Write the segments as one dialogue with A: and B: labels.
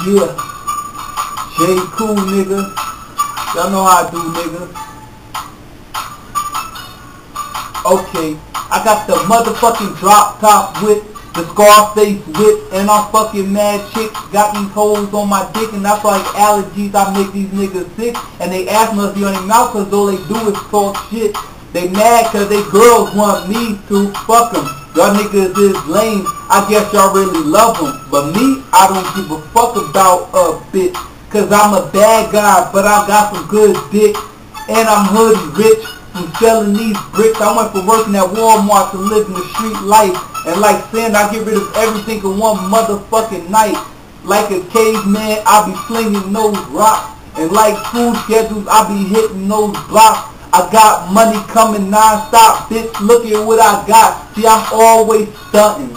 A: Yeah, J. Cool, nigga. Y'all know how I do, nigga. Okay, I got the motherfucking drop top whip, the Scarface whip, and I'm fucking mad chicks. Got these hoes on my dick, and that's like allergies. I make these niggas sick, and they asthma be on their mouth, cause all they do is talk shit. They mad cause they girls want me to fuck them. Y'all niggas is lame, I guess y'all really love them. But me, I don't give a fuck about a bitch. Cause I'm a bad guy, but I got some good dick. And I'm hoodie rich from selling these bricks. I went from working at Walmart to living the street life. And like saying I get rid of everything in one motherfucking night. Like a caveman, I be slinging those rocks. And like food schedules, I be hitting those blocks. I got money coming non-stop, bitch, look at what I got. See, I'm always stunting.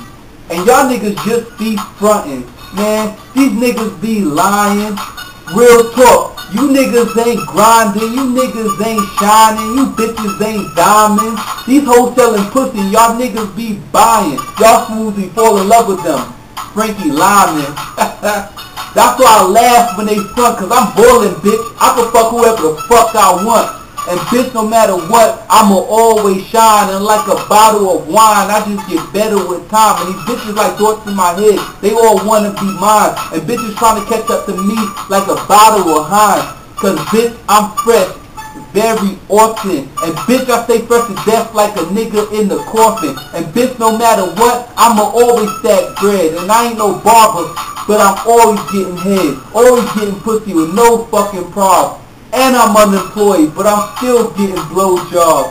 A: And y'all niggas just be fronting. Man, these niggas be lying. Real talk, you niggas ain't grinding, you niggas ain't shining, you bitches ain't diamonds. These hoes selling pussy, y'all niggas be buying. Y'all smoothly fall in love with them. Frankie Lyman. That's why I laugh when they front, cause I'm boiling, bitch. I can fuck whoever the fuck I want. And bitch, no matter what, I'ma always shine. And like a bottle of wine, I just get better with time. And these bitches like thoughts in my head, they all wanna be mine. And bitches trying to catch up to me like a bottle of Heinz. Cause bitch, I'm fresh very often. And bitch, I stay fresh to death like a nigga in the coffin. And bitch, no matter what, I'ma always stack bread. And I ain't no barber, but I'm always getting head. Always getting pussy with no fucking problem. And I'm unemployed, but I'm still getting blowjobs.